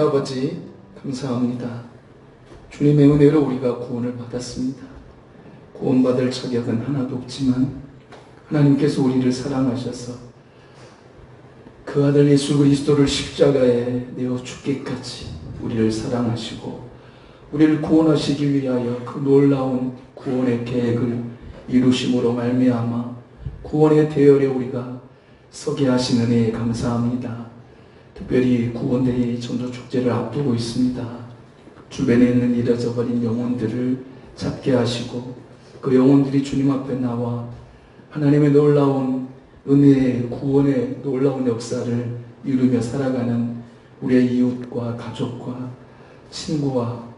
아버지 감사합니다. 주님의 은혜로 우리가 구원을 받았습니다. 구원받을 자격은 하나도 없지만 하나님께서 우리를 사랑하셔서 그 아들 예수 그리스도를 십자가에 내어 죽기까지 우리를 사랑하시고 우리를 구원하시기 위하여 그 놀라운 구원의 계획을 이루심으로 말미암아 구원의 대열에 우리가 서게 하신 은혜에 감사합니다. 특별히 구원대회의 전도축제를 앞두고 있습니다. 주변에 있는 잃어져버린 영혼들을 찾게 하시고 그 영혼들이 주님 앞에 나와 하나님의 놀라운 은혜의 구원의 놀라운 역사를 이루며 살아가는 우리의 이웃과 가족과 친구와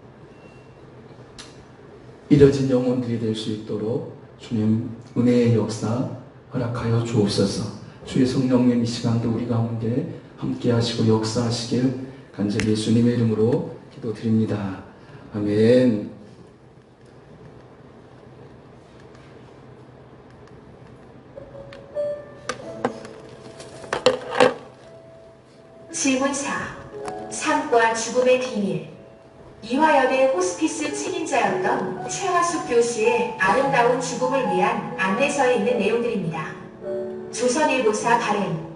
잃어진 영혼들이 될 수 있도록 주님 은혜의 역사 허락하여 주옵소서. 주의 성령님 이 시간도 우리 가운데 함께 하시고 역사하시길 간절히 예수님의 이름으로 기도드립니다. 아멘. 질문사 삶과 죽음의 비밀. 이화여대 호스피스 책임자였던 최화숙 교수의 아름다운 죽음을 위한 안내서에 있는 내용들입니다. 조선일보사 발행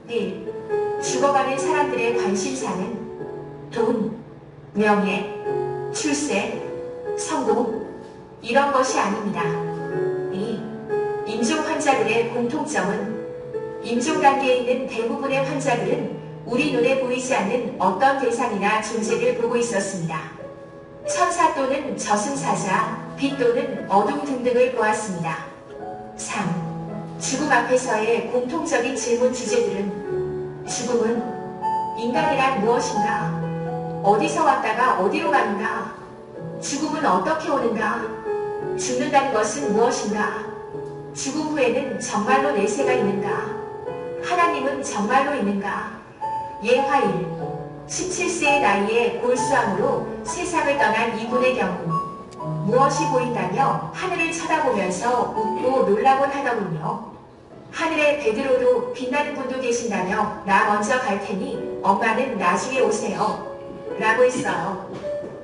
1. 죽어가는 사람들의 관심사는 돈, 명예, 출세, 성공 이런 것이 아닙니다. 2. 임종 환자들의 공통점은 임종 단계에 있는 대부분의 환자들은 우리 눈에 보이지 않는 어떤 대상이나 존재를 보고 있었습니다. 천사 또는 저승사자, 빛 또는 어둠 등등을 보았습니다. 3. 죽음 앞에서의 공통적인 질문 주제들은 죽음은 인간이란 무엇인가? 어디서 왔다가 어디로 가는가? 죽음은 어떻게 오는가? 죽는다는 것은 무엇인가? 죽음 후에는 정말로 내세가 있는가? 하나님은 정말로 있는가? 예화일 17세의 나이에 골수암으로 세상을 떠난 이분의 경우 무엇이 보인다며 하늘을 쳐다보면서 웃고 놀라곤 하더군요. 하늘에 베드로도 빛나는 분도 계신다며 나 먼저 갈 테니 엄마는 나중에 오세요 라고 했어요.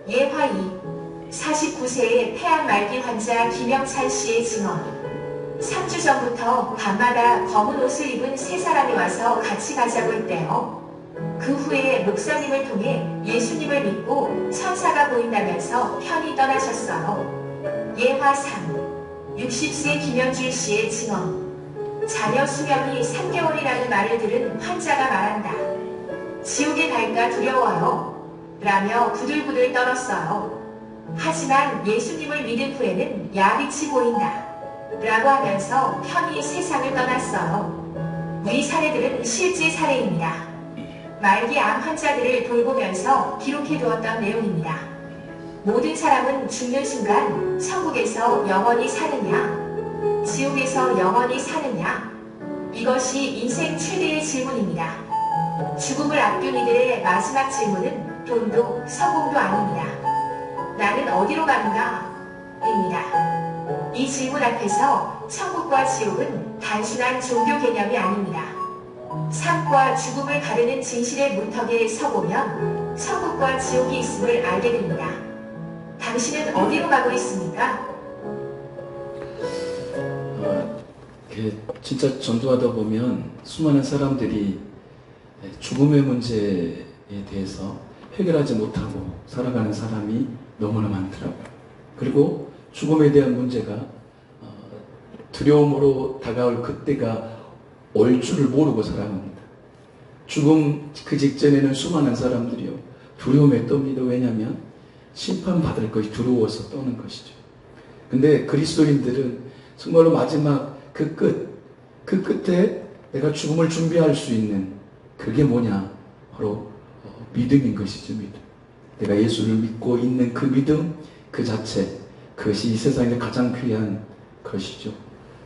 예화 2 49세의 폐암 말기 환자 김영찬 씨의 증언. 3주 전부터 밤마다 검은 옷을 입은 세 사람이 와서 같이 가자고 했대요. 그 후에 목사님을 통해 예수님을 믿고 천사가 보인다면서 편히 떠나셨어요. 예화 3 60세 김현준 씨의 증언. 자녀 수명이 3개월이라는 말을 들은 환자가 말한다. 지옥에 갈까 두려워요 라며 부들부들 떨었어요. 하지만 예수님을 믿은 후에는 야빛이 보인다 라고 하면서 편히 세상을 떠났어요. 이 사례들은 실제 사례입니다. 말기 암 환자들을 돌보면서 기록해두었던 내용입니다. 모든 사람은 죽는 순간 천국에서 영원히 사느냐, 지옥에서 영원히 사느냐, 이것이 인생 최대의 질문입니다. 죽음을 앞둔 이들의 마지막 질문은 돈도 성공도 아닙니다. 나는 어디로 가는가? 입니다. 이 질문 앞에서 천국과 지옥은 단순한 종교 개념이 아닙니다. 삶과 죽음을 가르는 진실의 문턱에 서보면 천국과 지옥이 있음을 알게 됩니다. 당신은 어디로 가고 있습니까? 진짜 전도하다 보면 수많은 사람들이 죽음의 문제에 대해서 해결하지 못하고 살아가는 사람이 너무나 많더라고요. 그리고 죽음에 대한 문제가 두려움으로 다가올 그때가 올 줄을 모르고 살아갑니다. 죽음 그 직전에는 수많은 사람들이요 두려움에 떱니다. 왜냐하면 심판받을 것이 두려워서 떠는 것이죠. 근데 그리스도인들은 정말로 마지막 그 끝에 내가 죽음을 준비할 수 있는 그게 뭐냐? 바로 믿음인 것이죠. 믿음. 내가 예수를 믿고 있는 그 믿음 그 자체, 그것이 이 세상에 가장 귀한 것이죠.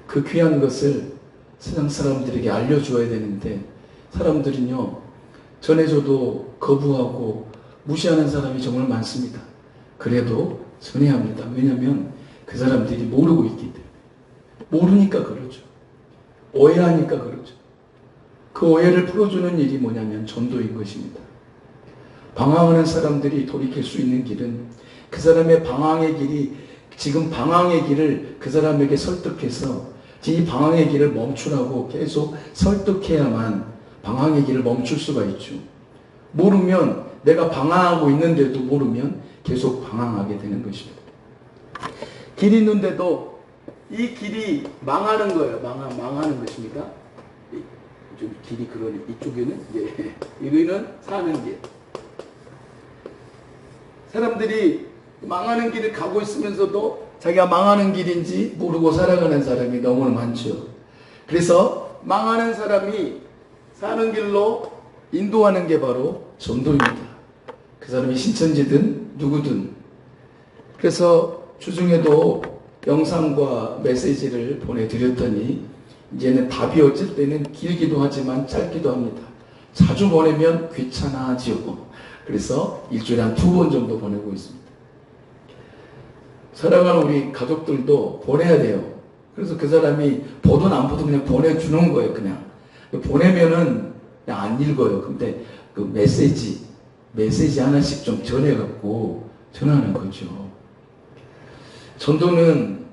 그 귀한 것을 세상 사람들에게 알려줘야 되는데 사람들은요 전해줘도 거부하고 무시하는 사람이 정말 많습니다. 그래도 전해야 합니다. 왜냐하면 그 사람들이 모르고 있기 때문에. 모르니까 그러죠. 오해하니까 그러죠. 그 오해를 풀어주는 일이 뭐냐면 전도인 것입니다. 방황하는 사람들이 돌이킬 수 있는 길은 그 사람의 방황의 길이 지금 방황의 길을 그 사람에게 설득해서 이 방황의 길을 멈추라고 계속 설득해야만 방황의 길을 멈출 수가 있죠. 모르면 내가 방황하고 있는데도 모르면 계속 방황하게 되는 것입니다. 길이 있는데도 이 길이 망하는 거예요. 망하는 것입니다. 좀 길이 그러네. 이쪽에는 여기는 사는 길. 사람들이 망하는 길을 가고 있으면서도 자기가 망하는 길인지 모르고 살아가는 사람이 너무 많죠. 그래서 망하는 사람이 사는 길로 인도하는 게 바로 전도입니다. 그 사람이 신천지든 누구든. 그래서 주중에도 영상과 메시지를 보내드렸더니 이제는 답이 어쩔 때는 길기도 하지만 짧기도 합니다. 자주 보내면 귀찮아지고 그래서 일주일에 한 2번 정도 보내고 있습니다. 사랑하는 우리 가족들도 보내야 돼요. 그래서 그 사람이 보든 안 보든 그냥 보내주는 거예요. 그냥 보내면은 그냥 안 읽어요. 근데 그 메시지 하나씩 좀 전해갖고 전하는 거죠. 전도는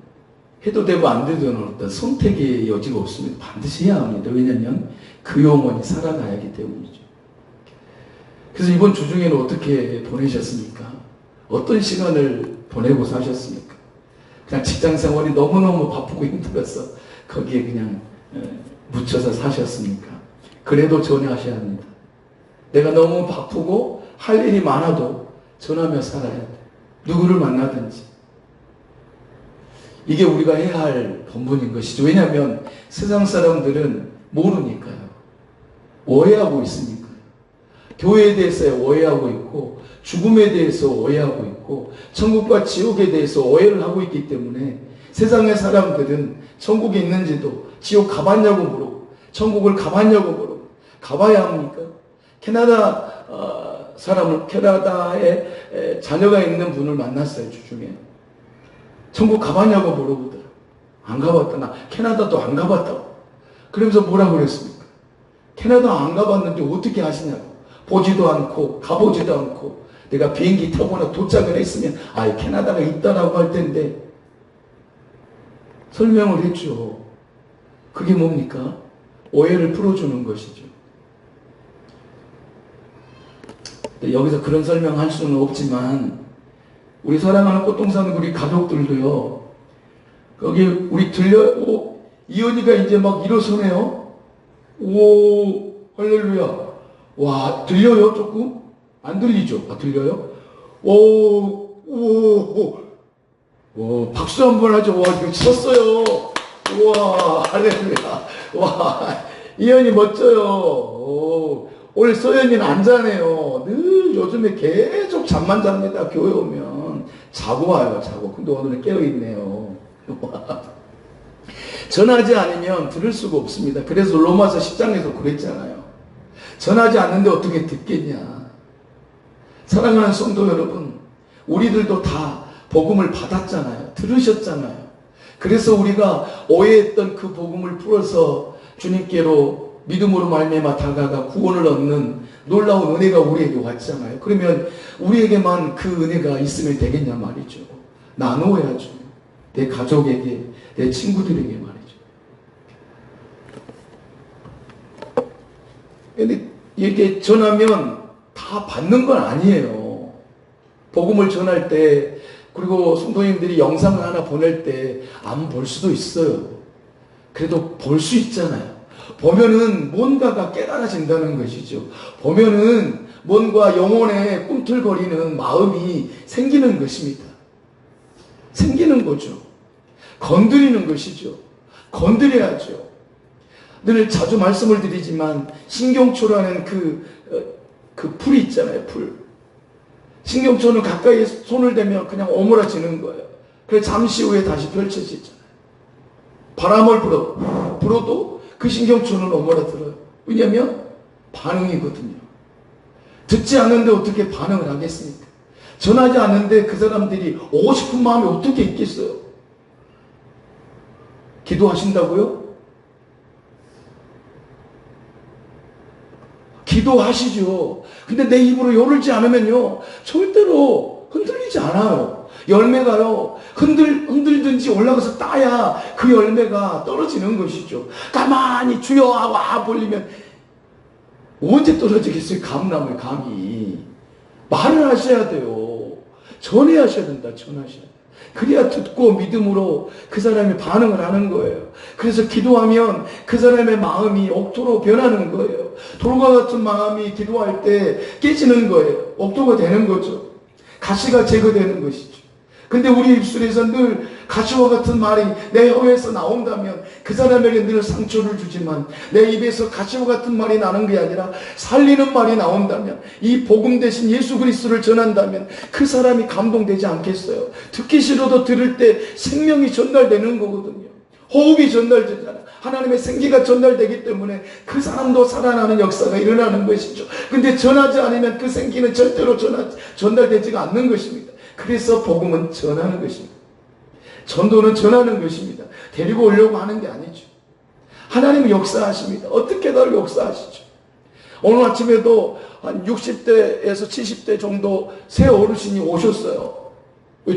해도 되고 안 돼도 되는 어떤 선택의 여지가 없습니다. 반드시 해야 합니다. 왜냐하면 그 영혼이 살아가야 하기 때문이죠. 그래서 이번 주중에는 어떻게 보내셨습니까? 어떤 시간을 보내고 사셨습니까? 그냥 직장 생활이 너무너무 바쁘고 힘들어서 거기에 그냥 묻혀서 사셨습니까? 그래도 전화하셔야 합니다. 내가 너무 바쁘고 할 일이 많아도 전하며 살아야 돼. 누구를 만나든지. 이게 우리가 해야 할 본분인 것이죠. 왜냐하면 세상 사람들은 모르니까요. 오해하고 있으니까요. 교회에 대해서 오해하고 있고 죽음에 대해서 오해하고 있고 천국과 지옥에 대해서 오해를 하고 있기 때문에 세상의 사람들은 천국에 있는지도 지옥 가봤냐고 물어보고 천국을 가봤냐고 물어보고 가봐야 합니까? 캐나다에 자녀가 있는 분을 만났어요. 주중에. 천국 가봤냐고 물어보더라. 안 가봤다. 나 캐나다도 안 가봤다고. 그러면서 뭐라고 그랬습니까? 캐나다 안 가봤는데 어떻게 하시냐고. 보지도 않고 가보지도 않고 내가 비행기 타거나 도착을 했으면 캐나다가 있다라고 할 텐데 설명을 했죠. 그게 뭡니까? 오해를 풀어주는 것이죠. 여기서 그런 설명할 수는 없지만 우리 사랑하는 꽃동산 우리 가족들도요. 거기 우리 이현이가 이제 막 일어서네요. 오 할렐루야. 와 들려요 조금? 안 들리죠? 들려요? 오 박수 한번 하죠. 와 지금 쳤어요. 우와 할렐루야. 와 이현이 멋져요. 오늘 소연이는 안 자네요. 늘 요즘에 계속 잠만 잡니다. 교회 오면 자고 와요. 자고. 근데 오늘은 깨어있네요. 전하지 않으면 들을 수가 없습니다. 그래서 로마서 10장에서 그랬잖아요. 전하지 않는데 어떻게 듣겠냐. 사랑하는 성도 여러분, 우리들도 다 복음을 받았잖아요. 들으셨잖아요. 그래서 우리가 오해했던 그 복음을 풀어서 주님께로 믿음으로 말미암아 다가가 구원을 얻는 놀라운 은혜가 우리에게 왔잖아요. 그러면 우리에게만 그 은혜가 있으면 되겠냐 말이죠. 나누어야죠. 내 가족에게, 내 친구들에게 말이죠. 근데 이렇게 전하면 다 받는 건 아니에요. 복음을 전할 때 그리고 성도님들이 영상을 하나 보낼 때 안 볼 수도 있어요. 그래도 볼 수 있잖아요. 보면은 뭔가가 깨달아진다는 것이죠. 보면은 뭔가 영혼에 꿈틀거리는 마음이 생기는 것입니다. 생기는 거죠. 건드리는 것이죠. 건드려야죠. 늘 자주 말씀을 드리지만 신경초라는 그 풀이 있잖아요. 풀. 신경초는 가까이 손을 대면 그냥 오므라지는 거예요. 그래서 잠시 후에 다시 펼쳐지잖아요. 바람을 불어도 그 신경초는 오므라들어요. 왜냐하면 반응이거든요. 듣지 않는데 어떻게 반응을 하겠습니까? 전하지 않는데 그 사람들이 오고 싶은 마음이 어떻게 있겠어요? 기도하신다고요? 기도하시죠. 근데 내 입으로 열을지 않으면요, 절대로 흔들리지 않아요. 열매가요, 흔들든지 올라가서 따야 그 열매가 떨어지는 것이죠. 가만히 주여 하고 벌리면 언제 떨어지겠어요? 감나무에 감이. 말을 하셔야 돼요. 전해하셔야 된다. 전하셔야 돼요. 그래야 듣고 믿음으로 그 사람이 반응을 하는 거예요. 그래서 기도하면 그 사람의 마음이 옥토로 변하는 거예요. 돌과 같은 마음이 기도할 때 깨지는 거예요. 옥토가 되는 거죠. 가시가 제거되는 것이죠. 근데 우리 입술에서 늘 가시와 같은 말이 내 혀에서 나온다면 그 사람에게 늘 상처를 주지만, 내 입에서 가시와 같은 말이 나는 게 아니라 살리는 말이 나온다면, 이 복음 대신 예수 그리스도를 전한다면 그 사람이 감동되지 않겠어요? 듣기 싫어도 들을 때 생명이 전달되는 거거든요. 호흡이 전달되잖아요. 하나님의 생기가 전달되기 때문에 그 사람도 살아나는 역사가 일어나는 것이죠. 근데 전하지 않으면 그 생기는 절대로 전달되지가 않는 것입니다. 그래서 복음은 전하는 것입니다. 전도는 전하는 것입니다. 데리고 오려고 하는 게 아니죠. 하나님은 역사하십니다. 어떻게 다 역사하시죠. 오늘 아침에도 한 60대에서 70대 정도 새 어르신이 오셨어요.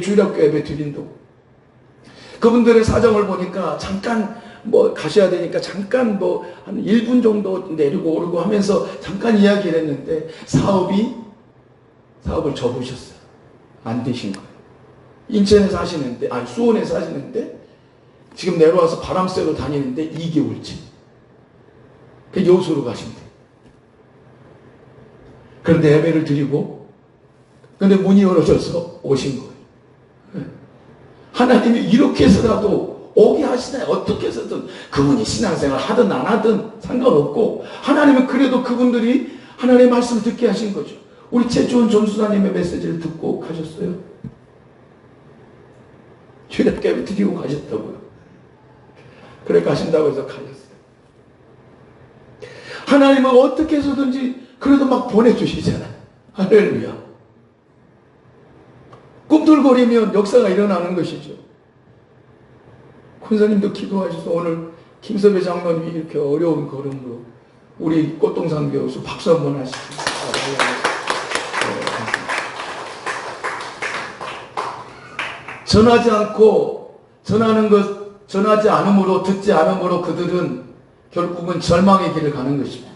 주일학교 예배 드린다고. 그분들의 사정을 보니까 잠깐 가셔야 되니까 잠깐 한 1분 정도 내리고 오르고 하면서 잠깐 이야기를 했는데 사업을 접으셨어요. 안 되신 거예요. 인천에 사시는데, 수원에 사시는데, 지금 내려와서 바람 쐬러 다니는데 2개월째. 그 여수로 가신대. 그런데 예배를 드리고, 근데 문이 열어져서 오신 거예요. 하나님이 이렇게 해서라도 오게 하시나요? 어떻게 해서든 그분이 신앙생활 하든 안 하든 상관없고, 하나님은 그래도 그분들이 하나님의 말씀을 듣게 하신 거죠. 우리 최주원 전수사님의 메시지를 듣고 가셨어요. 주일학교 예배 드리고 가셨다고요. 그래 가신다고 해서 가셨어요. 하나님은 어떻게 해서든지 그래도 막 보내주시잖아요. 할렐루야. 꿈틀거리면 역사가 일어나는 것이죠. 권사님도 기도하셔서 오늘 김섭배 장로님이 이렇게 어려운 걸음으로 우리 꽃동산 교수 박수 한번 하시죠. 전하지 않고 전하지 않음으로, 듣지 않음으로 그들은 결국은 절망의 길을 가는 것입니다.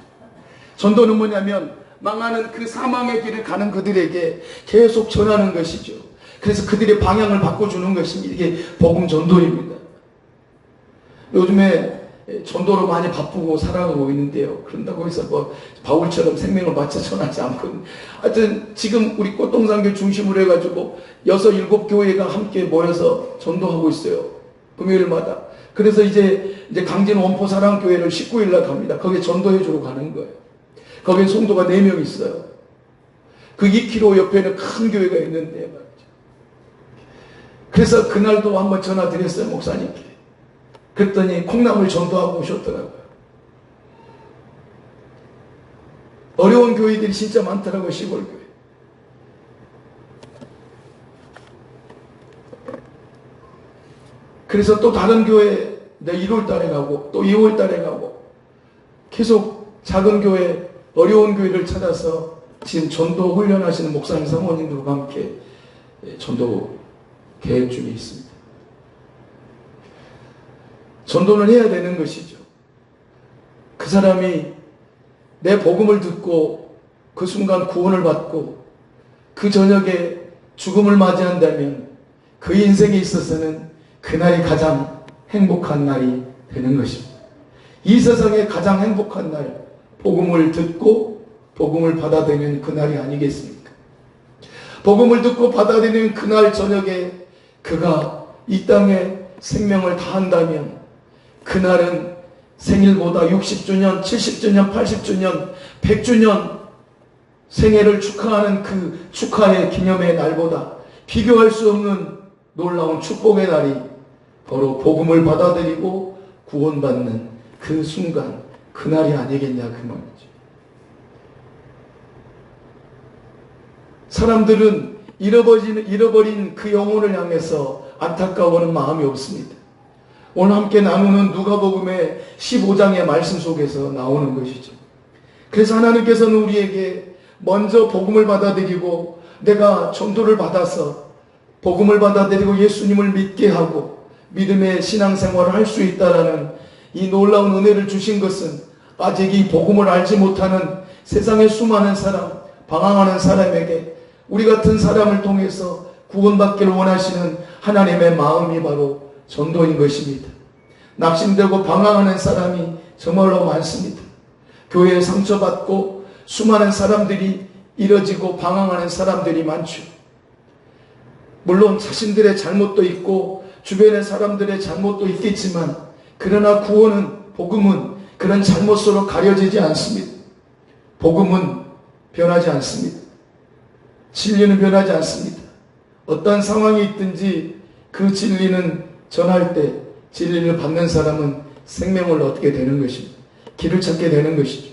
전도는 뭐냐면 망하는 그 사망의 길을 가는 그들에게 계속 전하는 것이죠. 그래서 그들의 방향을 바꿔주는 것입니다. 이게 복음 전도입니다. 요즘에 전도로 많이 바쁘고 살아가고 있는데요. 그런다고 해서 바울처럼 생명을 바쳐 전하지 않고, 하여튼 지금 우리 꽃동산교 중심으로 해가지고 6, 7교회가 함께 모여서 전도하고 있어요. 금요일마다. 그래서 이제 강진 원포사랑교회를 19일날 갑니다. 거기에 전도해주러 가는 거예요. 거기에 성도가 4명 있어요. 그 2km 옆에는 큰 교회가 있는데 말이죠. 그래서 그날도 한번 전화 드렸어요, 목사님께. 그랬더니 콩나물 전도하고 오셨더라고요. 어려운 교회들이 진짜 많더라고요, 시골교회. 그래서 또 다른 교회 1월 달에 가고 또 2월 달에 가고 계속 작은 교회, 어려운 교회를 찾아서 지금 전도 훈련하시는 목사님, 사모님들과 함께 전도 계획 중에 있습니다. 전도는 해야 되는 것이죠. 그 사람이 내 복음을 듣고 그 순간 구원을 받고 그 저녁에 죽음을 맞이한다면 그 인생에 있어서는 그날이 가장 행복한 날이 되는 것입니다. 이 세상에 가장 행복한 날, 복음을 듣고 복음을 받아들이는 그날이 아니겠습니까? 복음을 듣고 받아들이는 그날 저녁에 그가 이 땅에 생명을 다한다면 그날은 생일보다 60주년, 70주년, 80주년, 100주년 생애를 축하하는 그 축하의 기념의 날보다 비교할 수 없는 놀라운 축복의 날이 바로 복음을 받아들이고 구원받는 그 순간, 그날이 아니겠냐 그 말이죠. 사람들은 잃어버린 그 영혼을 향해서 안타까워하는 마음이 없습니다. 오늘 함께 나누는 누가복음의 15장의 말씀 속에서 나오는 것이죠. 그래서 하나님께서는 우리에게 먼저 복음을 받아들이고 내가 전도를 받아서 복음을 받아들이고 예수님을 믿게 하고 믿음의 신앙생활을 할 수 있다라는 이 놀라운 은혜를 주신 것은 아직 이 복음을 알지 못하는 세상의 수많은 사람, 방황하는 사람에게 우리 같은 사람을 통해서 구원받기를 원하시는 하나님의 마음이 바로 전도인 것입니다. 낙심되고 방황하는 사람이 정말로 많습니다. 교회에 상처받고 수많은 사람들이 이뤄지고 방황하는 사람들이 많죠. 물론 자신들의 잘못도 있고 주변의 사람들의 잘못도 있겠지만 그러나 구원은, 복음은 그런 잘못으로 가려지지 않습니다. 복음은 변하지 않습니다. 진리는 변하지 않습니다. 어떤 상황이 있든지 그 진리는 전할 때 진리를 받는 사람은 생명을 얻게 되는 것입니다. 길을 찾게 되는 것이죠.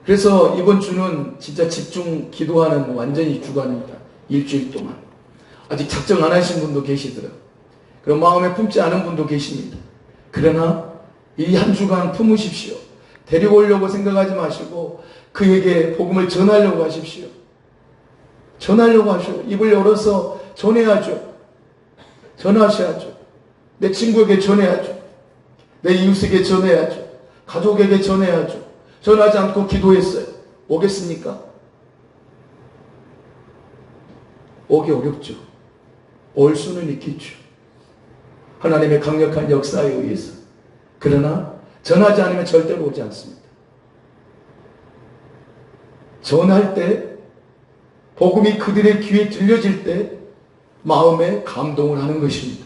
그래서 이번 주는 진짜 집중 기도하는 완전히 주간입니다. 일주일 동안. 아직 작정 안 하신 분도 계시더라고요. 그런 마음에 품지 않은 분도 계십니다. 그러나 이 한 주간 품으십시오. 데리고 오려고 생각하지 마시고 그에게 복음을 전하려고 하십시오. 전하려고 하시오. 입을 열어서 전해야죠. 전하셔야죠. 내 친구에게 전해야죠. 내 이웃에게 전해야죠. 가족에게 전해야죠. 전하지 않고 기도했어요. 오겠습니까? 오기 어렵죠. 올 수는 있겠죠. 하나님의 강력한 역사에 의해서. 그러나 전하지 않으면 절대로 오지 않습니다. 전할 때 복음이 그들의 귀에 들려질 때 마음에 감동을 하는 것입니다.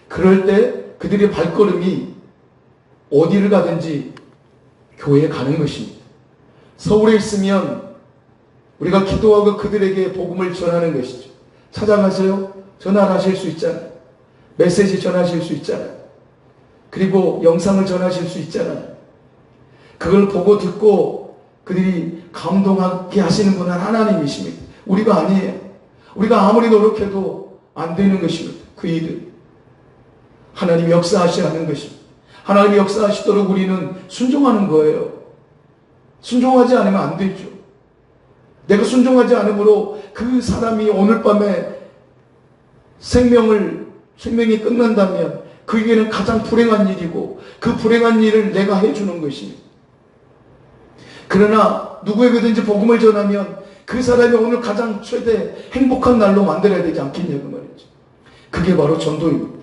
그럴 때 그들의 발걸음이 어디를 가든지 교회에 가는 것입니다. 서울에 있으면 우리가 기도하고 그들에게 복음을 전하는 것이죠. 찾아가세요. 전화를 하실 수 있잖아요. 메시지 전하실 수 있잖아요. 그리고 영상을 전하실 수 있잖아요. 그걸 보고 듣고 그들이 감동하게 하시는 분은 하나님이십니다. 우리가 아니에요. 우리가 아무리 노력해도 안 되는 것입니다. 그 일은 하나님이 역사하셔야 하는 것입니다. 하나님이 역사하시도록 우리는 순종하는 거예요. 순종하지 않으면 안 되죠. 내가 순종하지 않으므로 그 사람이 오늘 밤에 생명이 끝난다면 그에게는 가장 불행한 일이고 그 불행한 일을 내가 해주는 것입니다. 그러나 누구에게든지 복음을 전하면 그 사람이 오늘 가장 최대 행복한 날로 만들어야 되지 않겠냐고 말이죠. 그게 바로 전도입니다.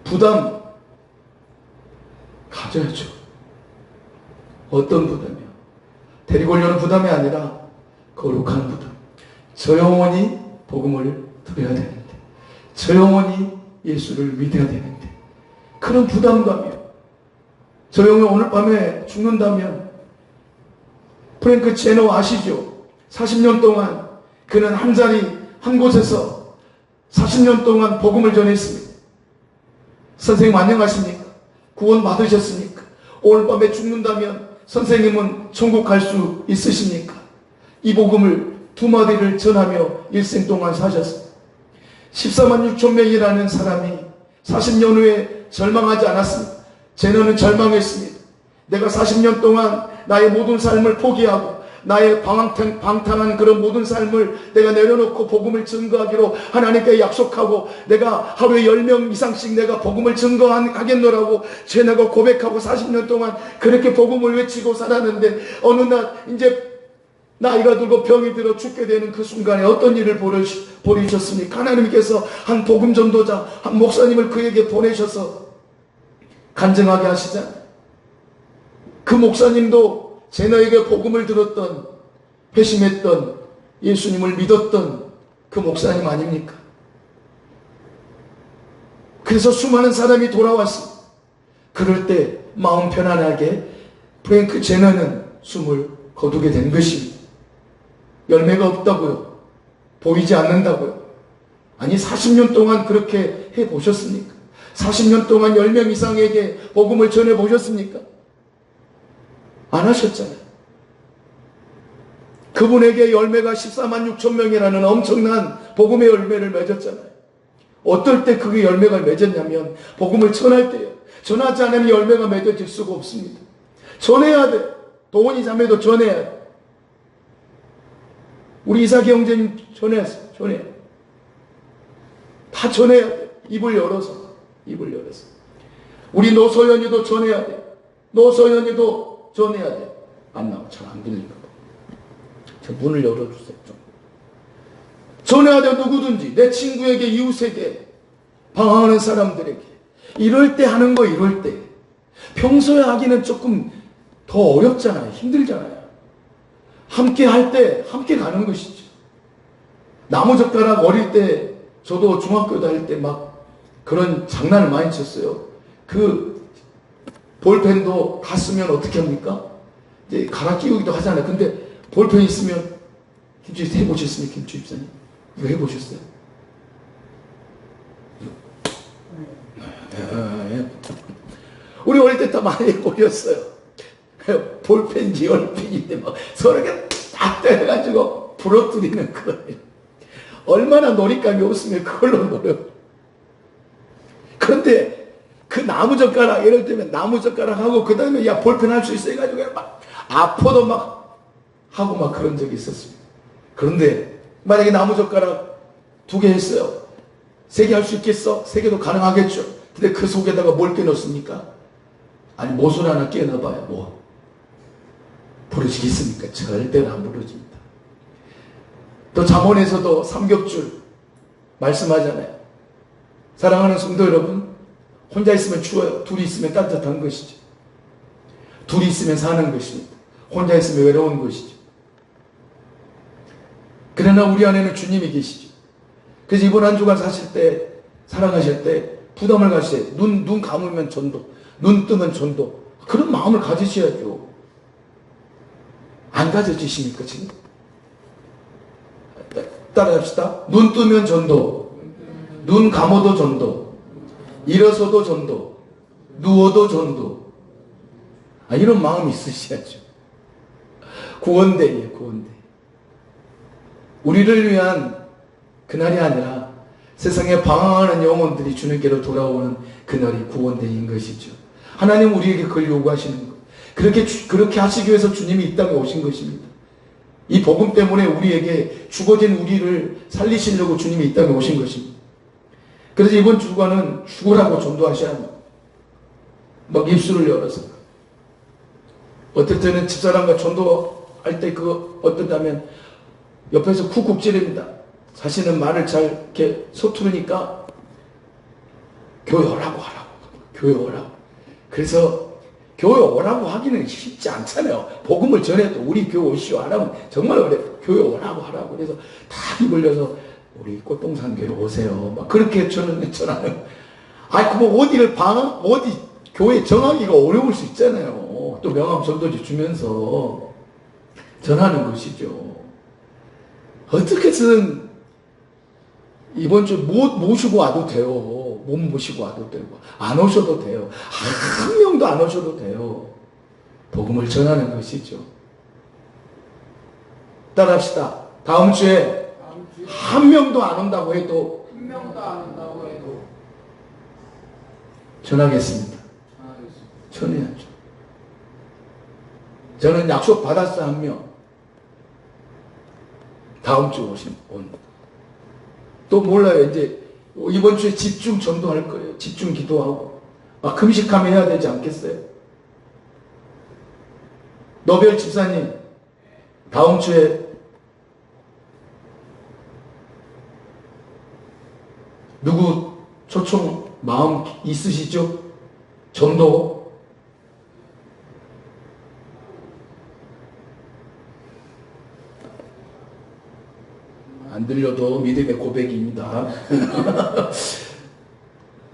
부담 가져야죠. 어떤 부담이요? 데리고 오려는 부담이 아니라 거룩한 부담. 저 영혼이 복음을 들어야 되는데, 저 영혼이 예수를 믿어야 되는데, 그런 부담감이요. 저 영혼이 오늘 밤에 죽는다면, 프랭크 제너 아시죠? 40년 동안 그는 한 자리 한 곳에서 40년 동안 복음을 전했습니다. 선생님 안녕하십니까? 구원 받으셨습니까? 오늘 밤에 죽는다면 선생님은 천국 갈 수 있으십니까? 이 복음을 두 마디를 전하며 일생 동안 사셨습니다. 14만 6천 명이라는 사람이 40년 후에 절망하지 않았습니다. 제너는 절망했습니다. 내가 40년 동안 나의 모든 삶을 포기하고 나의 방탕한 그런 모든 삶을 내가 내려놓고 복음을 증거하기로 하나님께 약속하고 내가 하루에 10명 이상씩 내가 복음을 증거하겠노라고 제너가 고백하고 40년 동안 그렇게 복음을 외치고 살았는데 어느 날 이제 나이가 들고 병이 들어 죽게 되는 그 순간에 어떤 일을 벌이셨습니까? 하나님께서 한 복음 전도자, 한 목사님을 그에게 보내셔서 간증하게 하시잖아요. 그 목사님도 제너에게 복음을 들었던, 회심했던, 예수님을 믿었던 그 목사님 아닙니까? 그래서 수많은 사람이 돌아왔습니다. 그럴 때 마음 편안하게 프랭크 제너는 숨을 거두게 된 것입니다. 열매가 없다고요? 보이지 않는다고요? 아니 40년 동안 그렇게 해보셨습니까? 40년 동안 10명 이상에게 복음을 전해보셨습니까? 안 하셨잖아요. 그분에게 열매가 14만 6천 명이라는 엄청난 복음의 열매를 맺었잖아요. 어떨 때 그게 열매가 맺었냐면 복음을 전할 때예요. 전하지 않으면 열매가 맺어질 수가 없습니다. 전해야 돼. 도원이 자매도 전해야 돼. 우리 이삭이 형제님 전해야어요. 전해야 돼. 다 전해야 돼. 입을 열어서. 우리 노소연이도 전해야 돼. 노소연이도 전해야 돼. 안 나와. 잘 안 들리나 봐. 저 문을 열어주세요. 좀. 전해야 돼. 누구든지. 내 친구에게, 이웃에게, 방황하는 사람들에게. 이럴 때 하는 거, 이럴 때. 평소에 하기는 조금 더 어렵잖아요. 힘들잖아요. 함께 할 때 함께 가는 것이죠. 나무젓가락 어릴 때 저도 중학교 다닐 때 막 그런 장난을 많이 쳤어요. 그 볼펜도 다 쓰면 어떻게 합니까? 이제 갈아 끼우기도 하잖아요. 근데 볼펜 있으면 김치 해보셨습니까? 김치 입사님? 이거 해보셨어요? 우리 어릴 때 다 많이 해보셨어요. 볼펜지 열펜인데 막 서로 딱 때려가지고 부러뜨리는 거예요. 얼마나 놀잇감이 없으면 그걸로 놀아요. 그런데 그 나무젓가락, 예를 들면 나무젓가락하고 그 다음에 야 볼펜 할 수 있어 해가지고 막 아파도 막 하고 막 그런 적이 있었습니다. 그런데 만약에 나무젓가락 2개 했어요. 3개 할 수 있겠어? 3개도 가능하겠죠. 근데 그 속에다가 뭘 끼워넣습니까? 아니 못을 하나 끼워넣어봐요. 뭐 부러지겠습니까? 절대로 안 부러집니다. 또 잠언에서도 삼겹줄 말씀하잖아요. 사랑하는 성도 여러분, 혼자 있으면 추워요. 둘이 있으면 따뜻한 것이죠. 둘이 있으면 사는 것입니다. 혼자 있으면 외로운 것이죠. 그러나 우리 안에는 주님이 계시죠. 그래서 이번 한 주간 사실 때, 살아가실 때 부담을 가지세요. 눈 감으면 전도, 눈 뜨면 전도. 그런 마음을 가지셔야죠. 안 가져지십니까 지금? 따라합시다. 눈 뜨면 전도, 눈 감아도 전도, 일어서도 전도, 누워도 전도. 이런 마음이 있으셔야죠. 구원대예요. 구원대. 우리를 위한 그날이 아니라 세상에 방황하는 영혼들이 주님께로 돌아오는 그날이 구원대인 것이죠. 하나님 우리에게 그걸 요구하시는 것. 그렇게 하시기 위해서 주님이 이 땅에 오신 것입니다. 이 복음 때문에 우리에게 죽어진 우리를 살리시려고 주님이 이 땅에 오신 것입니다. 그래서 이번 주간은 죽으라고 전도하셔야 합니다. 막 입술을 열어서. 어떨 때는 집사람과 전도할 때 어떠냐면 옆에서 쿡쿡 찌릅니다. 자신은 말을 잘 이렇게 서투르니까 교회 오라고 하라고. 교회 오라고. 그래서 교회 오라고 하기는 쉽지 않잖아요. 복음을 전해도 우리 교회 오시오 하라면 정말 어려요. 교회 오라고 하라고. 그래서 다 입 벌려서 우리 꽃동산 교회 오세요. 막 그렇게 저는 전하는. 그럼 어디 교회 정하기가 어려울 수 있잖아요. 또 명함 전도지 주면서 전하는 것이죠. 어떻게 해서든 이번 주 모시고 와도 돼요. 못 모시고 와도 되고 안 오셔도 돼요. 한 명도 안 오셔도 돼요. 복음을 전하는 것이죠. 따라합시다. 다음 주에 한 명도 안 온다고 해도 전하겠습니다. 전해야죠. 저는 약속 받았어요. 한 명. 다음 주 온. 또 몰라요. 이제 이번 주에 집중 전도할 거예요. 집중 기도하고 금식하며 해야 되지 않겠어요? 노별 집사님 다음 주에 누구 초청 마음 있으시죠? 전도 안 들려도 믿음의 고백입니다.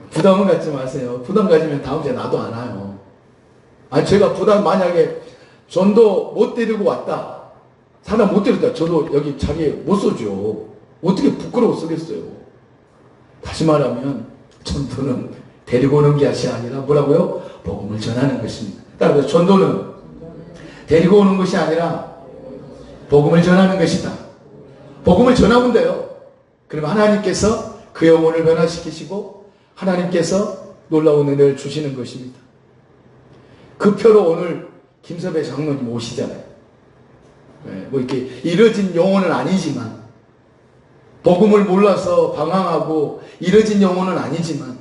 부담은 갖지 마세요. 부담 가지면 다음 주에 나도 안 와요. 제가 만약에 전도 못 데리고 왔다. 사람 못 데리고 왔다. 저도 여기 자리에 못 서죠. 어떻게 부끄러워 쓰겠어요. 다시 말하면 전도는 데리고 오는 것이 아니라 뭐라고요? 복음을 전하는 것입니다. 따라서 전도는 데리고 오는 것이 아니라 복음을 전하는 것이다. 복음을 전하면 돼요. 그러면 하나님께서 그 영혼을 변화시키시고 하나님께서 놀라운 은혜를 주시는 것입니다. 그 표로 오늘 김섭배 장로님 오시잖아요. 뭐 이렇게 이뤄진 영혼은 아니지만, 복음을 몰라서 방황하고 이뤄진 영혼은 아니지만,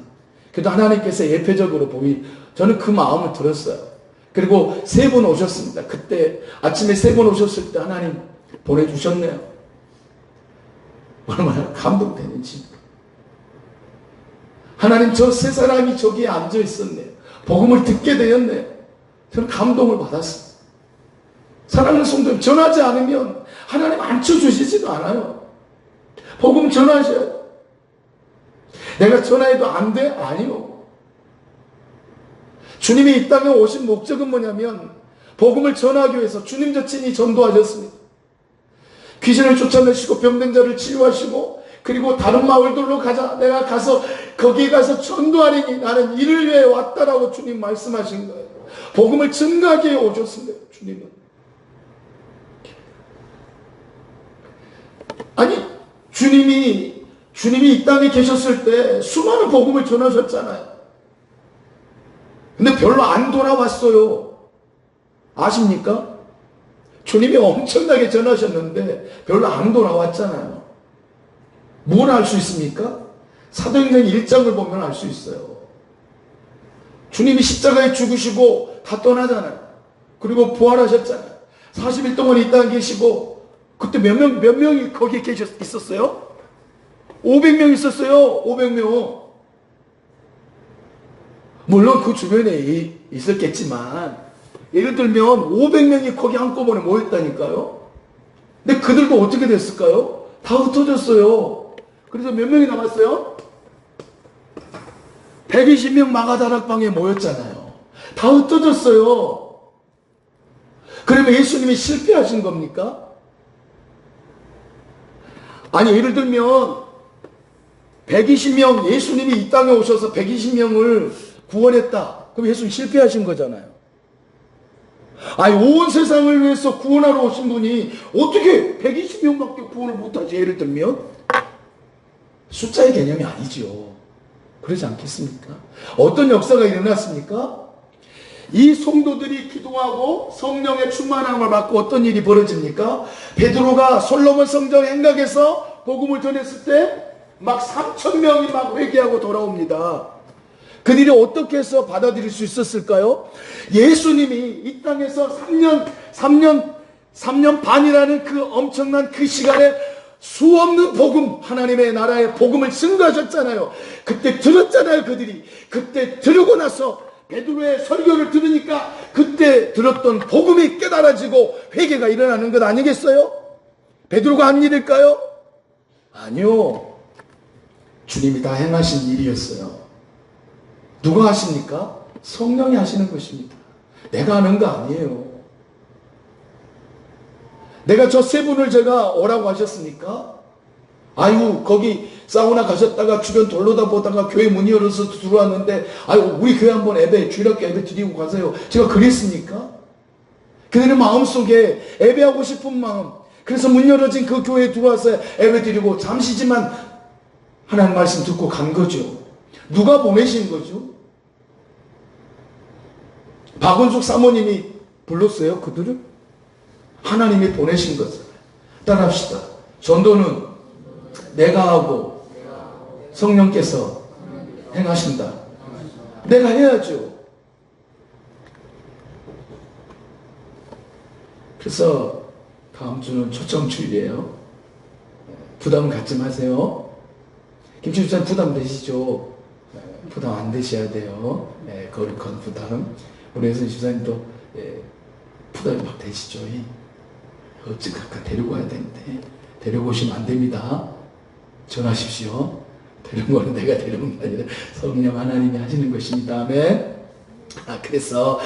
그래도 하나님께서 예표적으로 저는 그 마음을 들었어요. 그리고 3번 오셨습니다. 그때 아침에 3번 오셨을 때 하나님 보내주셨네요. 얼마나 감동되는지. 하나님, 저 세 사람이 저기에 앉아 있었네요. 복음을 듣게 되었네요. 저는 감동을 받았습니다. 사랑하는 성도님, 전하지 않으면 하나님 앉혀주시지도 않아요. 복음 전하셔야 돼요. 내가 전화해도 안 돼? 아니요. 주님이 이 땅에 오신 목적은 뭐냐면 복음을 전하기 위해서 주님 자신이 전도하셨습니다. 귀신을 쫓아내시고 병든 자를 치유하시고, 그리고 다른 마을들로 가자. 내가 가서 거기에 가서 전도하리니 나는 이를 위해 왔다라고 주님 말씀하신 거예요. 복음을 증가하게 오셨습니다. 주님은. 아니, 주님이 이 땅에 계셨을 때 수많은 복음을 전하셨잖아요. 근데 별로 안 돌아왔어요. 아십니까? 주님이 엄청나게 전하셨는데 별로 안 돌아왔잖아요. 뭘 알 수 있습니까? 사도행전 1장을 보면 알 수 있어요. 주님이 십자가에 죽으시고 다 떠나잖아요. 그리고 부활하셨잖아요. 40일 동안 이 땅에 계시고, 그때 몇 명이 거기에 있었어요? 500명 있었어요. 500명. 물론 그 주변에 있었겠지만, 예를 들면 500명이 거기 한꺼번에 모였다니까요. 근데 그들도 어떻게 됐을까요? 다 흩어졌어요. 그래서 몇 명이 남았어요? 120명 마가다락방에 모였잖아요. 다 흩어졌어요. 그러면 예수님이 실패하신 겁니까? 아니, 예를 들면 120명, 예수님이 이 땅에 오셔서 120명을 구원했다. 그럼 예수님 실패하신 거잖아요. 아니, 온 세상을 위해서 구원하러 오신 분이 어떻게 120명밖에 구원을 못하지? 예를 들면 숫자의 개념이 아니죠. 그러지 않겠습니까? 어떤 역사가 일어났습니까? 이 성도들이 기도하고 성령의 충만함을 받고 어떤 일이 벌어집니까? 베드로가 솔로몬 성전 행각에서 복음을 전했을 때 막 3,000명이 막 회개하고 돌아옵니다. 그들이 어떻게 해서 받아들일 수 있었을까요? 예수님이 이 땅에서 3년 반이라는 그 엄청난 그 시간에 수없는 복음, 하나님의 나라의 복음을 증거하셨잖아요. 그때 들었잖아요, 그들이. 그때 들으고 나서 베드로의 설교를 들으니까 그때 들었던 복음이 깨달아지고 회개가 일어나는 것 아니겠어요? 베드로가 한 일일까요? 아니요. 주님이 다 행하신 일이었어요. 누가 하십니까? 성령이 하시는 것입니다. 내가 하는 거 아니에요. 내가 저 3분을 제가 오라고 하셨습니까? 아유, 거기 사우나 가셨다가 주변 돌로다 보다가 교회 문이 열어서 들어왔는데, 아유, 우리 교회 한번 주일학교 예배 드리고 가세요. 제가 그랬습니까? 그들의 마음속에 예배하고 싶은 마음, 그래서 문 열어진 그 교회에 들어와서 예배 드리고 잠시지만 하나님 말씀 듣고 간 거죠. 누가 보내신 거죠? 박원숙 사모님이 불렀어요, 그들을? 하나님이 보내신 것을. 따라합시다. 전도는 내가 하고 성령께서 행하신다. 내가 해야죠. 그래서 다음 주는 초청주일이에요. 부담 갖지 마세요. 김치 집사님 부담 되시죠? 부담 안 되셔야 돼요. 거룩한 부담. 우리 예수님 집사님도 부담이 막 되시죠? 어찌 각각 데리고 와야 되는데 데리고 오시면 안 됩니다. 전하십시오. 데리고 오는 내가 데려온 게 아니라 성령 하나님이 하시는 것입니다. 아멘. 그래서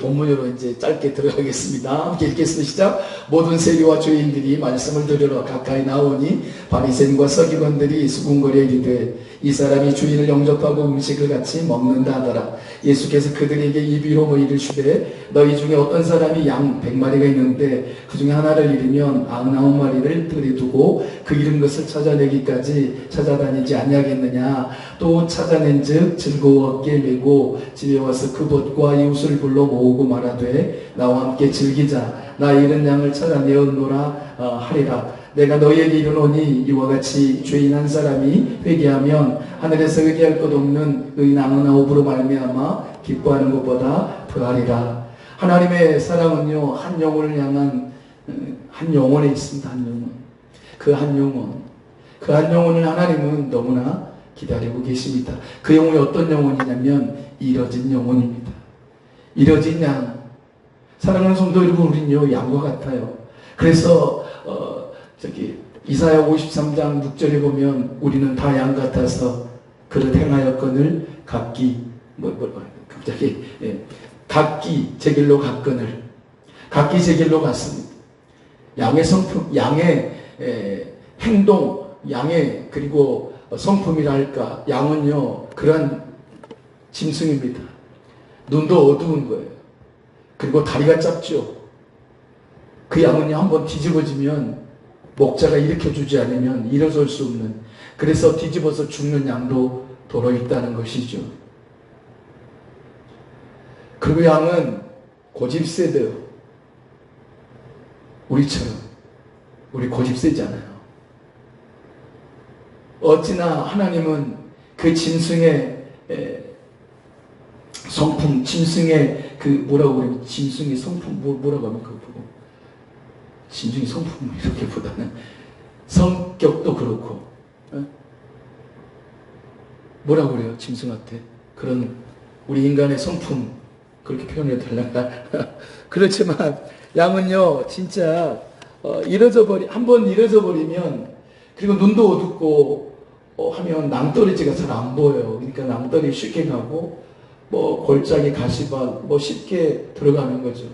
본문으로 이제 짧게 들어가겠습니다. 함께 읽겠습니다. 시작. 모든 세리와 주인들이 말씀을 들으러 가까이 나오니 바리새인과 서기관들이 수군거려 이르되 이 사람이 주인을 영접하고 음식을 같이 먹는다 하더라. 예수께서 그들에게 이 비로 이르시되 너희 중에 어떤 사람이 양 100마리가 있는데 그 중에 하나를 잃으면 99마리를 들여두고 그 잃은 것을 찾아내기까지 찾아다니지 아니하겠느냐. 또 찾아낸즉 즐거워 어깨에 메고 집에 와서 그 벗과 이웃을 불러 모으고 말하되 나와 함께 즐기자. 나 잃은 양을 찾아내었노라 하리라. 내가 너희에게 이르노니 이와 같이 죄인 한 사람이 회개하면 하늘에서 회개할 것 없는 의인 99으로 말미암아 기뻐하는 것보다 더하리라. 하나님의 사랑은요, 한 영혼을 향한 한 영혼에 있습니다. 한 영혼. 그 한 영혼을 하나님은 너무나 기다리고 계십니다. 그 영혼이 어떤 영혼이냐면 잃어진 영혼입니다. 잃어진 양. 사랑하는 성도 여러분, 우리는요 양과 같아요. 그래서 이사야 53장 6절에 보면 우리는 다 양 같아서 그릇 행하였거늘 각기 각기 제 길로 갔거늘 각기 제 길로 갔습니다. 양의 성품, 양의 행동, 양의 그리고 성품이라 할까, 양은요 그러한 짐승입니다. 눈도 어두운 거예요. 그리고 다리가 짧죠. 그 양은요 한번 뒤집어지면 목자가 일으켜주지 않으면 일어설 수 없는, 그래서 뒤집어서 죽는 양도 도로 있다는 것이죠. 그리고 양은 고집세대요. 우리처럼. 우리 고집세잖아요. 어찌나 하나님은 그 짐승의 성품, 짐승의 그 뭐라고 그러면 짐승의 성품 뭐라고 하면 그거 보고 짐승의 성품 이렇게보다는 성격도 그렇고 뭐라고 그래요? 짐승한테 그런 우리 인간의 성품 그렇게 표현해도 되려나? 그렇지만 양은요 진짜 한번 잃어져 버리면, 그리고 눈도 어둡고 하면 낭떠러지가 잘 안 보여요. 그러니까 낭떠러지 쉽게 가고 골짜기 가시밭 쉽게 들어가는 거죠.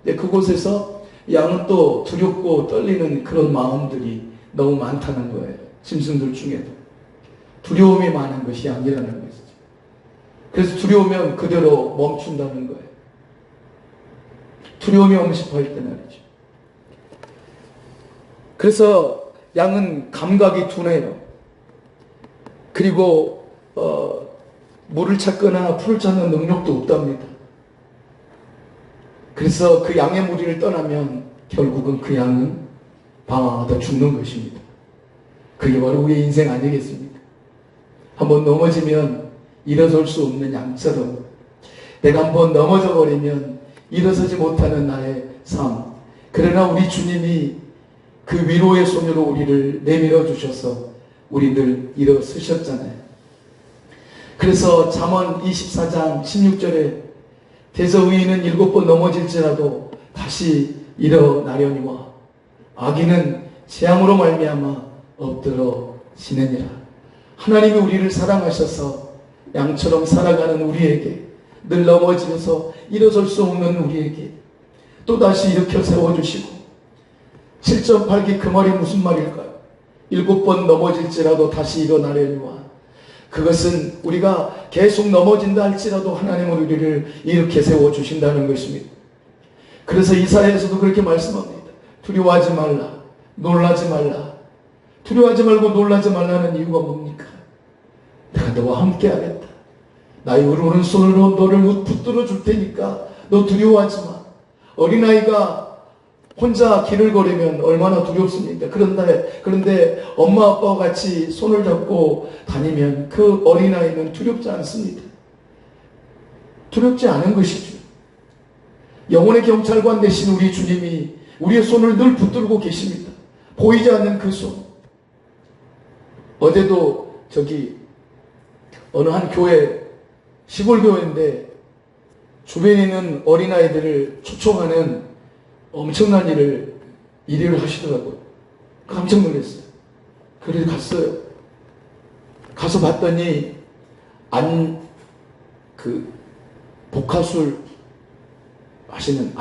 근데 그곳에서 양은 또 두렵고 떨리는 그런 마음들이 너무 많다는 거예요. 짐승들 중에도 두려움이 많은 것이 양이라는 것이죠. 그래서 두려우면 그대로 멈춘다는 거예요. 두려움이 엄습할 때 말이죠. 그래서 양은 감각이 둔해요. 그리고 물을 찾거나 풀을 찾는 능력도 없답니다. 그래서 그 양의 무리를 떠나면 결국은 그 양은 방황하다 죽는 것입니다. 그게 바로 우리의 인생 아니겠습니까? 한번 넘어지면 일어설 수 없는 양처럼 내가 한번 넘어져 버리면 일어서지 못하는 나의 삶. 그러나 우리 주님이 그 위로의 손으로 우리를 내밀어 주셔서 우리들 일어서셨잖아요. 그래서 잠언 24장 16절에 대저 의인은 7번 넘어질지라도 다시 일어나려니와 악인은 재앙으로 말미암아 엎드러지느니라. 하나님이 우리를 사랑하셔서 양처럼 살아가는 우리에게, 늘 넘어지면서 일어설 수 없는 우리에게 또다시 일으켜 세워주시고, 7.8기 그 말이 무슨 말일까요? 7번 넘어질지라도 다시 일어나려니와, 그것은 우리가 계속 넘어진다 할지라도 하나님은 우리를 이렇게 세워주신다는 것입니다. 그래서 이사야에서도 그렇게 말씀합니다. 두려워하지 말라, 놀라지 말라. 두려워하지 말고 놀라지 말라는 이유가 뭡니까? 내가 너와 함께 하겠다. 나의 오른손으로 너를 붙들어 줄 테니까 너 두려워하지 마. 어린아이가 혼자 길을 걸으면 얼마나 두렵습니까? 그런데 엄마 아빠와 같이 손을 잡고 다니면 그 어린아이는 두렵지 않습니다. 두렵지 않은 것이죠. 영혼의 경찰관 되신 우리 주님이 우리의 손을 늘 붙들고 계십니다. 보이지 않는 그 손. 어제도 어느 한 교회, 시골 교회인데 주변에 있는 어린아이들을 초청하는 엄청난 일을 하시더라고요. 깜짝 놀랐어요. 그래서 갔어요. 가서 봤더니 복화술 하시는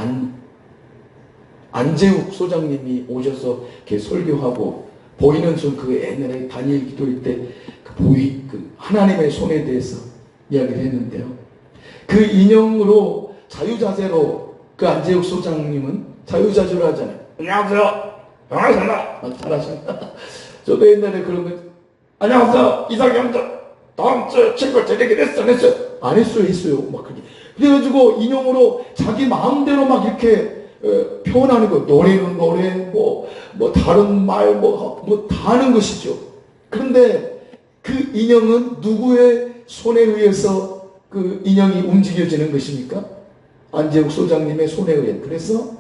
안재욱 소장님이 오셔서 이렇게 설교하고 보이는 손, 그 옛날에 다니엘 기도할 때 그 하나님의 손에 대해서 이야기를 했는데요. 그 인형으로 자유자재로 그 안재욱 소장님은 자유자재로 하잖아요. 안녕하세요. 반갑습니다. 잘하신다. 저도 옛날에 그런 거, 안녕하세요. 이상형자. 다음 주에 친구 데리기로 했어, 안 했어요? 안 했어요, 했어요. 막 그렇게. 그래가지고 인형으로 자기 마음대로 막 이렇게 표현하는 거. 노래는 노래, 뭐 다른 말, 다 하는 것이죠. 그런데 그 인형은 누구의 손에 의해서 그 인형이 움직여지는 것입니까? 안재욱 소장님의 손에 의해. 그래서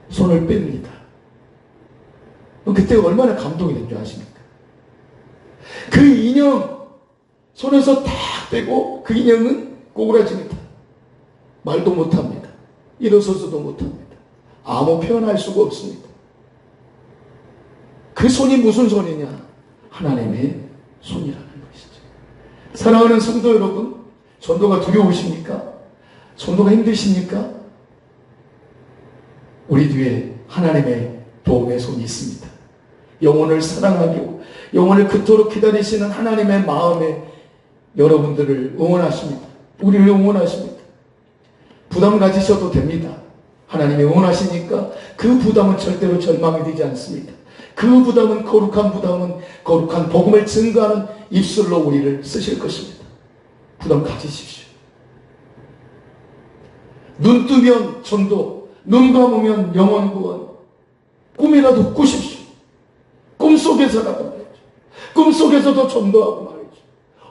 손을 뺍니다. 그때 얼마나 감동이 된 줄 아십니까? 그 인형 손에서 탁 빼고 그 인형은 꼬꾸라집니다. 말도 못합니다. 일어서서도 못합니다. 아무 표현할 수가 없습니다. 그 손이 무슨 손이냐? 하나님의 손이라는 것이죠. 사랑하는 성도 여러분, 전도가 두려우십니까? 전도가 힘드십니까? 우리 뒤에 하나님의 도움의 손이 있습니다. 영혼을 사랑하고 영혼을 그토록 기다리시는 하나님의 마음에 여러분들을 응원하십니다. 우리를 응원하십니다. 부담 가지셔도 됩니다. 하나님이 응원하시니까 그 부담은 절대로 절망이 되지 않습니다. 그 부담은 거룩한 복음을 증거하는 입술로 우리를 쓰실 것입니다. 부담 가지십시오. 눈 뜨면 전도, 눈 감으면 영혼 구원, 꿈이라도 꾸십시오. 꿈속에서라도 말이죠. 꿈속에서도 전도하고 말이죠.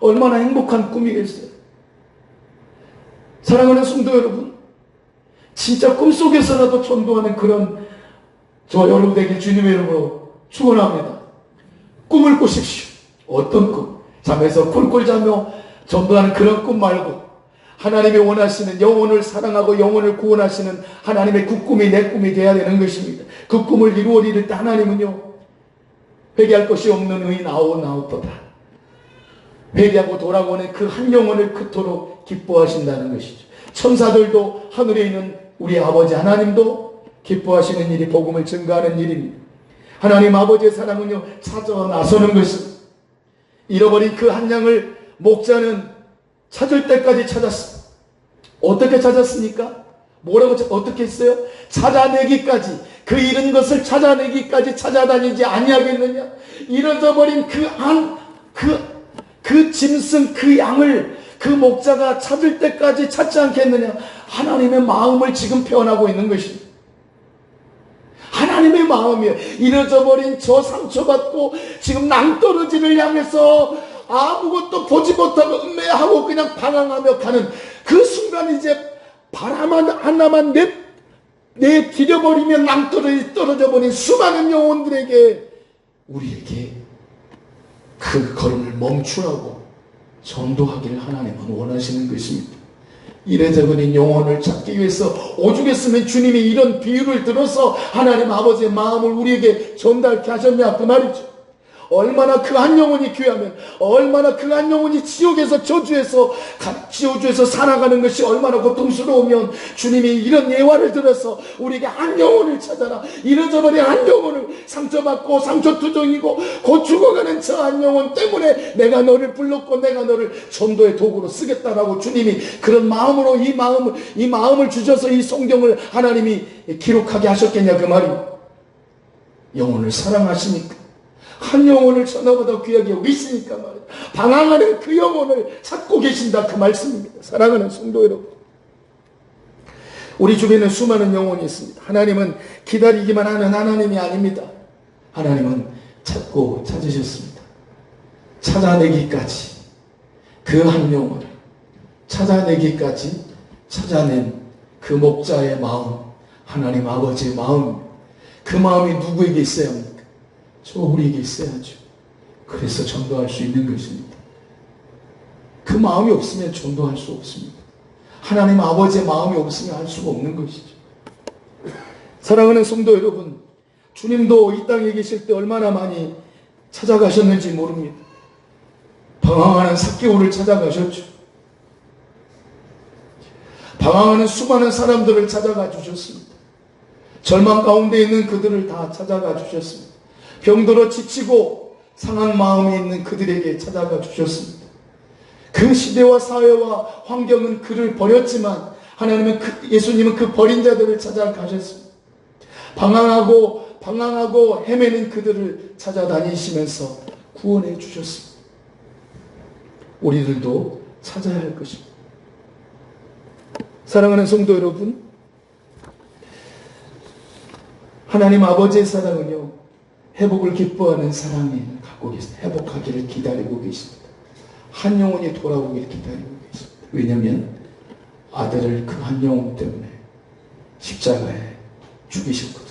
얼마나 행복한 꿈이겠어요. 사랑하는 성도 여러분, 진짜 꿈속에서라도 전도하는 그런 저 여러분에게 주님의 이름으로 축원합니다. 꿈을 꾸십시오. 어떤 꿈? 잠에서 꿀꿀 자며 전도하는 그런 꿈 말고 하나님이 원하시는 영혼을 사랑하고 영혼을 구원하시는 하나님의 그 꿈이 내 꿈이 되어야 되는 것입니다. 그 꿈을 이루어리를 때 하나님은요, 회개할 것이 없는 의인 아웃도다. 회개하고 돌아오는 그 한 영혼을 그토록 기뻐하신다는 것이죠. 천사들도 하늘에 있는 우리 아버지 하나님도 기뻐하시는 일이 복음을 증거하는 일입니다. 하나님 아버지의 사랑은요, 찾아 나서는 것입니다. 잃어버린 그 한 양을 목자는 찾을 때까지 찾았습니다. 어떻게 찾았습니까? 어떻게 했어요? 찾아내기까지, 그 잃은 것을 찾아내기까지 찾아다니지 아니하겠느냐? 잃어져버린 그 짐승, 그 양을 그 목자가 찾을 때까지 찾지 않겠느냐? 하나님의 마음을 지금 표현하고 있는 것입니다. 하나님의 마음이에요. 잃어져버린 저 상처받고 지금 낭떠러지를 향해서 아무것도 보지 못하고 음매하고 그냥 방황하며 가는 그 순간 이제 바람 하나만 내디뎌버리면 낭떠러져 버린 수많은 영혼들에게 우리에게 그 걸음을 멈추라고 전도하기를 하나님은 원하시는 것입니다. 이래저래 영혼을 찾기 위해서 오죽했으면 주님이 이런 비유를 들어서 하나님 아버지의 마음을 우리에게 전달케 하셨냐 그 말이죠. 얼마나 그 한 영혼이 귀하면, 얼마나 그 한 영혼이 지옥에서 저주에서 살아가는 것이 얼마나 고통스러우면 주님이 이런 예화를 들어서 우리에게 한 영혼을 찾아라. 잃어져버린 한 영혼을, 상처받고 상처투정이고 곧 죽어가는 저 한 영혼 때문에 내가 너를 불렀고 내가 너를 전도의 도구로 쓰겠다라고 주님이 그런 마음으로 이 마음을 주셔서 이 성경을 하나님이 기록하게 하셨겠냐 그 말이에요. 영혼을 사랑하시니까, 한 영혼을 천하보다 귀하게 여기시니까 말이에요. 방황하는 그 영혼을 찾고 계신다 그 말씀입니다. 사랑하는 성도 여러분, 우리 주변에 수많은 영혼이 있습니다. 하나님은 기다리기만 하는 하나님이 아닙니다. 하나님은 찾고 찾으셨습니다. 찾아내기까지, 그 한 영혼을 찾아내기까지 찾아낸 그 목자의 마음, 하나님 아버지의 마음, 그 마음이 누구에게 있어야 합니까? 저 우리에게 있어야죠. 그래서 전도할 수 있는 것입니다. 그 마음이 없으면 전도할 수 없습니다. 하나님 아버지의 마음이 없으면 할 수가 없는 것이죠. 사랑하는 성도 여러분, 주님도 이 땅에 계실 때 얼마나 많이 찾아가셨는지 모릅니다. 방황하는 삭개오를 찾아가셨죠. 방황하는 수많은 사람들을 찾아가 주셨습니다. 절망 가운데 있는 그들을 다 찾아가 주셨습니다. 병들어 지치고 상한 마음이 있는 그들에게 찾아가 주셨습니다. 그 시대와 사회와 환경은 그를 버렸지만 하나님은 예수님은 그 버린 자들을 찾아가셨습니다. 방황하고 헤매는 그들을 찾아다니시면서 구원해 주셨습니다. 우리들도 찾아야 할 것입니다. 사랑하는 성도 여러분, 하나님 아버지의 사랑은요, 회복을 기뻐하는 사랑을 갖고 계십니다. 회복하기를 기다리고 계십니다. 한 영혼이 돌아오기를 기다리고 계십니다. 왜냐하면 아들을 그 한 영혼 때문에 십자가에 죽이셨거든요.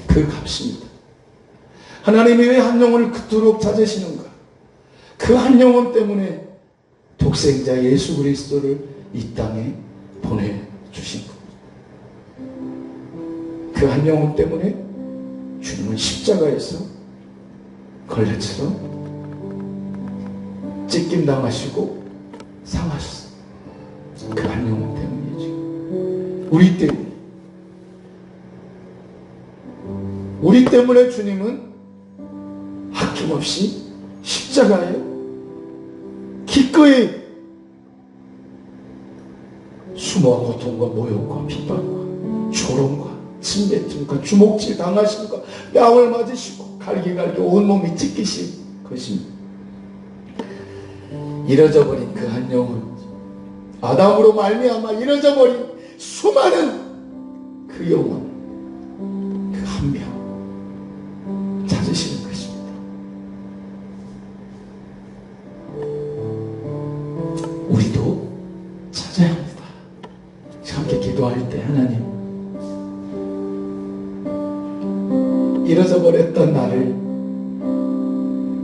그 값입니다. 하나님이 왜 한 영혼을 그토록 찾으시는가? 그 한 영혼 때문에 독생자 예수 그리스도를 이 땅에 보내주신 겁니다. 그 한 영혼 때문에 주님은 십자가에서 걸레처럼 찢김 당하시고 상하셨어요. 그 한 영혼 때문이죠. 우리 때문에 주님은 아낌없이 십자가에 기꺼이 수모와 고통과 모욕과 핍박과 조롱과 침뱉음과 주먹질 당하심과 뺨을 맞으시고 갈기갈기 온몸이 찢기신 것입니다. 잃어져버린 그 한 영혼, 아담으로 말미암아 잃어져버린 수많은 그 영혼, 그 한 명 찾으시는 것입니다. 우리도 찾아야 합니다. 함께 기도할 때 하나님, 잃어져 버렸던 나를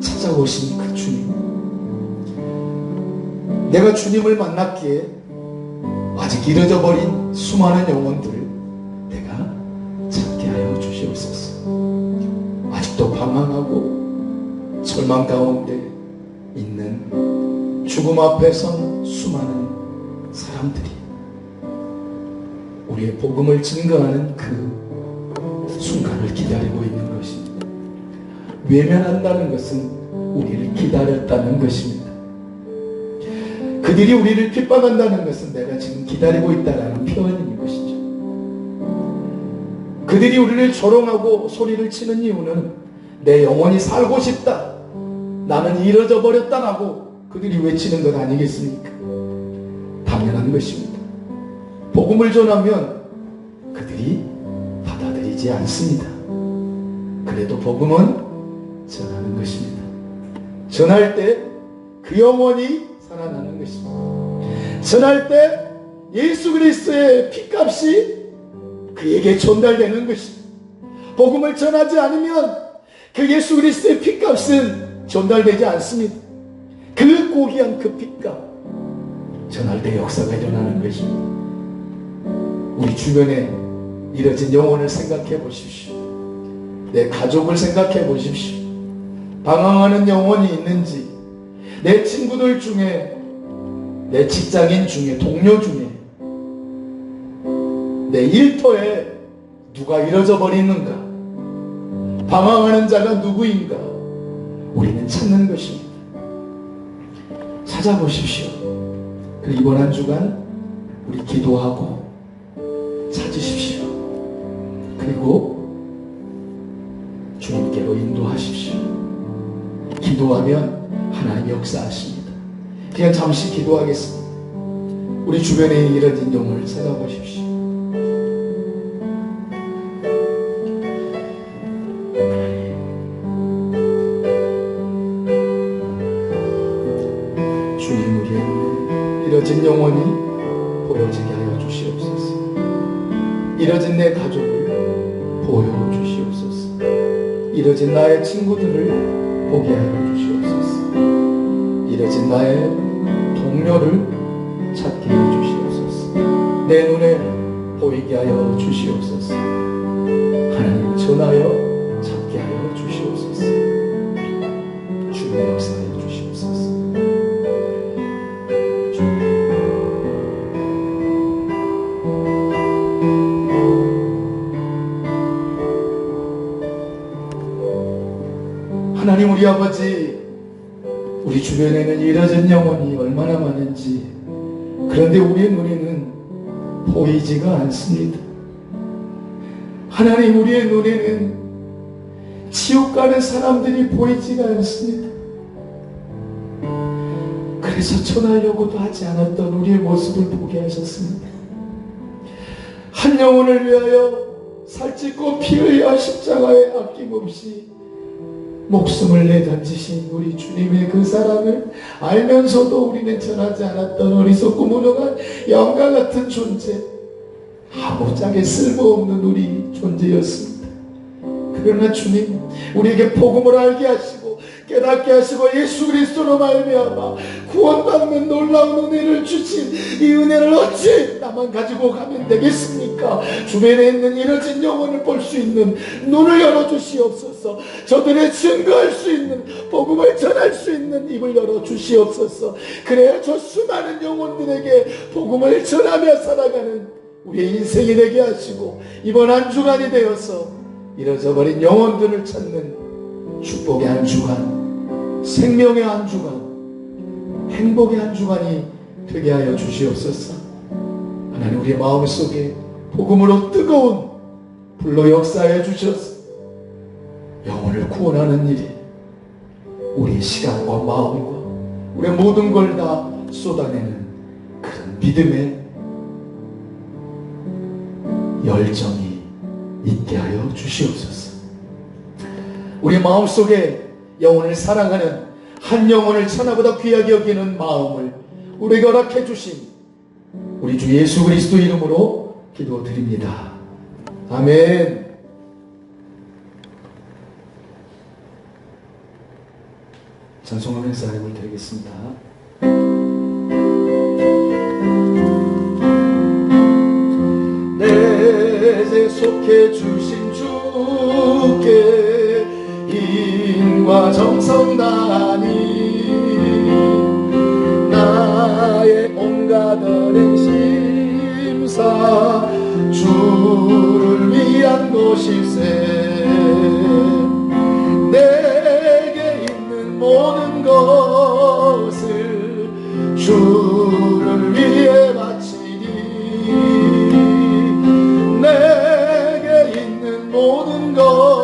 찾아오신 그 주님, 내가 주님을 만났기에 아직 잃어져 버린 수많은 영혼들을 내가 찾게 하여 주시옵소서. 아직도 방황하고 절망 가운데 있는 죽음 앞에 선 수많은 사람들이 우리의 복음을 증거하는 그 순간을 기다리고 있는 것입니다. 외면한다는 것은 우리를 기다렸다는 것입니다. 그들이 우리를 핍박한다는 것은 내가 지금 기다리고 있다는 표현인 것이죠. 그들이 우리를 조롱하고 소리를 치는 이유는 내 영혼이 살고 싶다, 나는 잃어져 버렸다라고 그들이 외치는 것 아니겠습니까? 당연한 것입니다. 복음을 전하면 그들이 받아들이지 않습니다. 그래도 복음은 전하는 것입니다. 전할 때 그 영혼이 살아나는 것입니다. 전할 때 예수 그리스도의 피값이 그에게 전달되는 것입니다. 복음을 전하지 않으면 그 예수 그리스도의 피값은 전달되지 않습니다. 그 고귀한 그 피값, 전할 때 역사가 일어나는 것입니다. 우리 주변에 잃어진 영혼을 생각해 보십시오. 내 가족을 생각해 보십시오. 방황하는 영혼이 있는지, 내 친구들 중에, 내 직장인 중에, 동료 중에, 내 일터에 누가 잃어져 버리는가? 방황하는 자가 누구인가? 우리는 찾는 것입니다. 찾아보십시오. 그리고 이번 한 주간 우리 기도하고 찾으십시오. 그리고 주님께로 인도하십시오. 기도하면 하나님 역사하십니다. 그냥 잠시 기도하겠습니다. 우리 주변에 잃어진 영혼을 찾아보십시오. 주님, 우리의 잃어진 영혼이 보여지게 하여 주시옵소서. 잃어진 내 가족을 보여주시옵소서. 잃어진 나의 친구들을 보게 하여 주시옵소서. 잃어진 나의 동료를 찾게 해 주시옵소서. 내 눈에 보이게 하여 주시옵소서. 하나님 전하여 찾게 하여 주시옵소서. 주님의 역사하여 주시옵소서. 하나님 우리 아버지, 우리 주변에는 잃어진 영혼이 얼마나 많은지, 그런데 우리의 눈에는 보이지가 않습니다. 하나님, 우리의 눈에는 지옥 가는 사람들이 보이지가 않습니다. 그래서 전하려고도 하지 않았던 우리의 모습을 보게 하셨습니다. 한 영혼을 위하여 살찌고 피 흘려 십자가에 아낌없이 목숨을 내던지신 우리 주님의 그 사랑을 알면서도 우리는 전하지 않았던 어리석고 무능한 영과 같은 존재, 아무짝에 쓸모없는 우리 존재였습니다. 그러나 주님, 우리에게 복음을 알게 하시고 깨닫게 하시고 예수 그리스도로 말미암아 구원받는 놀라운 은혜를 주신 이 은혜를 어찌 나만 가지고 가면 되겠습니까? 주변에 있는 잃어진 영혼을 볼 수 있는 눈을 열어주시옵소서. 저들의 증거할 수 있는, 복음을 전할 수 있는 입을 열어주시옵소서. 그래야 저 수많은 영혼들에게 복음을 전하며 살아가는 우리의 인생이 되게 하시고, 이번 한 주간이 되어서 잃어져버린 영혼들을 찾는 축복의 한 주간, 생명의 한 주간, 행복의 한 주간이 되게 하여 주시옵소서. 하나님, 우리의 마음속에 복음으로 뜨거운 불로 역사해 주셔서 영혼을 구원하는 일이 우리의 시간과 마음과 우리의 모든 걸 다 쏟아내는 그런 믿음의 열정이 있게 하여 주시옵소서. 우리 마음속에 영혼을 사랑하는, 한 영혼을 천하보다 귀하게 여기는 마음을 우리에게 허락해 주신 우리 주 예수 그리스도 이름으로 기도드립니다. 아멘. 찬송하면서 하나님을 드리겠습니다. 내 속해 주신 주께 인과 정성 다하니 나의 온갖 어린 심사 주를 위한 것일세. 내게 있는 모든 것을 주를 위해 바치리. 내게 있는 모든 것